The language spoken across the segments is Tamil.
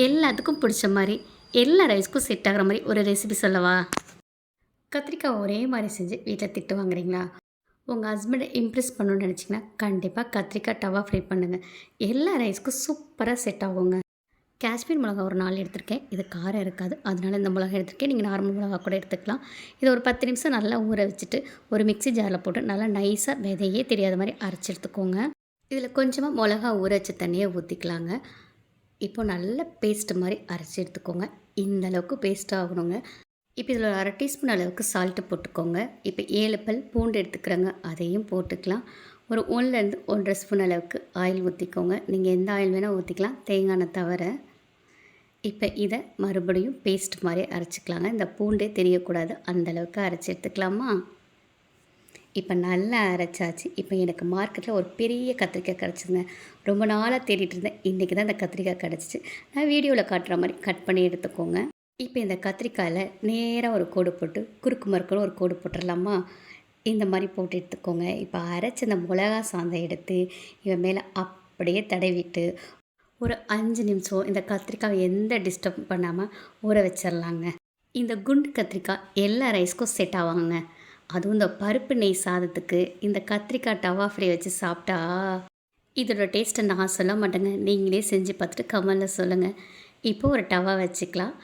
எல்லாத்துக்கும் பிடிச்ச மாதிரி எல்லா ரைஸ்க்கும் செட் ஆகிற மாதிரி ஒரு ரெசிபி சொல்லவா? கத்திரிக்காய் ஒரே மாதிரி செஞ்சு வீட்டில் திட்டு வாங்குறீங்களா? உங்கள் ஹஸ்பண்டை இம்ப்ரெஸ் பண்ணணும்னு நினச்சிங்கன்னா கண்டிப்பாக கத்திரிக்காய் டவா ஃப்ரை பண்ணுங்கள். எல்லா ரைஸ்க்கும் சூப்பராக செட் ஆகுங்க. காஷ்மீர் மிளகா ஒரு 4 எடுத்திருக்கேன். இது காரம் இருக்காது, அதனால இந்த மிளகா எடுத்திருக்கேன். நீங்கள் நார்மல் மிளகா கூட எடுத்துக்கலாம். இதை ஒரு 10 நிமிஷம் நல்லா ஊற வச்சுட்டு ஒரு மிக்ஸி ஜாரில் போட்டு நல்லா நைஸாக விதையே தெரியாத மாதிரி அரைச்சி எடுத்துக்கோங்க. இதில் கொஞ்சமாக மிளகா ஊற வச்ச தண்ணியை ஊற்றிக்கலாங்க. இப்போ நல்ல பேஸ்ட்டு மாதிரி அரைச்சி எடுத்துக்கோங்க. இந்த அளவுக்கு பேஸ்ட் ஆகணுங்க. இப்போ இதில் ஒரு 1/2 டீஸ்பூன் அளவுக்கு சால்ட்டு போட்டுக்கோங்க. இப்போ 7 பல் பூண்டு எடுத்துக்கிறேங்க, அதையும் போட்டுக்கலாம். ஒரு 1லேருந்து 1½ ஸ்பூன் அளவுக்கு ஆயில் ஊற்றிக்கோங்க. நீங்கள் எந்த ஆயில் வேணால் ஊற்றிக்கலாம், தேங்காய் எண்ணெய் தவிர. இப்போ இதை மறுபடியும் பேஸ்ட் மாதிரி அரைச்சிக்கலாங்க. இந்த பூண்டே தெரியக்கூடாது, அந்தளவுக்கு அரைச்சி எடுத்துக்கலாமா? இப்போ நல்லா அரைச்சாச்சு. இப்போ எனக்கு மார்க்கெட்டில் ஒரு பெரிய கத்திரிக்காய் கிடச்சிதுங்க. ரொம்ப நாளாக தேடிட்டு இருந்தேன். இன்றைக்கி தான் இந்த கத்திரிக்காய் கிடச்சிச்சு. நான் வீடியோவில் காட்டுற மாதிரி கட் பண்ணி எடுத்துக்கோங்க. இப்போ இந்த கத்திரிக்காயில் நேராக ஒரு கோடு போட்டு குறுக்கு மறுக்குன்னு ஒரு கோடு போட்டுடலாமா? இந்த மாதிரி போட்டு எடுத்துக்கோங்க. இப்போ அரைச்சி இந்த மிளகா சாந்தை எடுத்து இவன் மேலே அப்படியே தடவிட்டு ஒரு 5 நிமிஷம் இந்த கத்திரிக்காய் எந்த டிஸ்டர்ப் பண்ணாமல் ஊற வச்சிடலாங்க. இந்த குண்டு கத்திரிக்காய் எல்லா ரைஸ்க்கும் செட் ஆவாங்க. அதுவும் இந்த பருப்பு நெய் சாதத்துக்கு இந்த கத்திரிக்காய் டவா ஃப்ரை வச்சு சாப்பிட்டா இதோட டேஸ்ட்டை நான் சொல்ல மாட்டேங்க, நீங்களே செஞ்சு பார்த்துட்டு கமெண்டில் சொல்லுங்கள். இப்போ ஒரு டவா வச்சுக்கலாம்.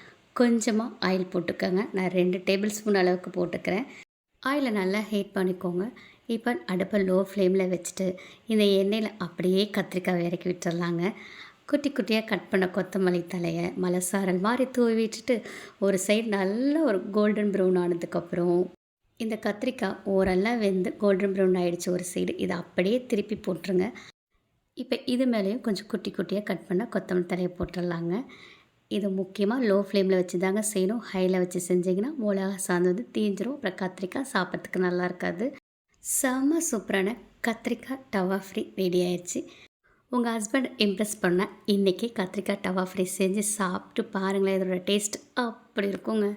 கொஞ்சமாக ஆயில் போட்டுக்கோங்க. நான் 2 டேபிள் ஸ்பூன் அளவுக்கு போட்டுக்கிறேன். ஆயிலை நல்லா ஹீட் பண்ணிக்கோங்க. இப்போ அடுப்பை லோ ஃப்ளேமில் வச்சுட்டு இந்த எண்ணெயில் அப்படியே கத்திரிக்காய் இறக்கி விட்டுடலாங்க. குட்டி குட்டியாக கட் பண்ண கொத்தமல்லி தலையை மலைசாரல் மாதிரி தூவி விட்டுட்டு ஒரு சைடு நல்ல ஒரு கோல்டன் ப்ரௌன் ஆனதுக்கப்புறம் இந்த கத்திரிக்காய் ஓரெல்லாம் வெந்து கோல்டன் ப்ரௌன் ஆகிடுச்சு ஒரு சைடு. இதை அப்படியே திருப்பி போட்டுருங்க. இப்போ இது மேலேயும் கொஞ்சம் குட்டி குட்டியாக கட் பண்ண கொத்தமல்லி தலையை போட்டுடலாங்க. இது முக்கியமாக லோ ஃப்ளேமில் வச்சு தாங்க செய்யணும். ஹையில் வச்சு செஞ்சிங்கன்னா மிளகா சாந்து வந்து தீஞ்சிரும். அப்புறம் கத்திரிக்காய் சாப்பிட்றதுக்கு நல்லா இருக்காது. செம்ம சூப்பரான கத்திரிக்காய் டவா ஃப்ரை ரெடி ஆயிடுச்சு. உங்கள் ஹஸ்பண்ட் இம்ப்ரெஸ் பண்ண இன்றைக்கி கத்திரிக்காய் டவா ஃப்ரை செஞ்சு சாப்பிட்டு பாருங்களேன். இதோட டேஸ்ட் அப்படி இருக்குங்க.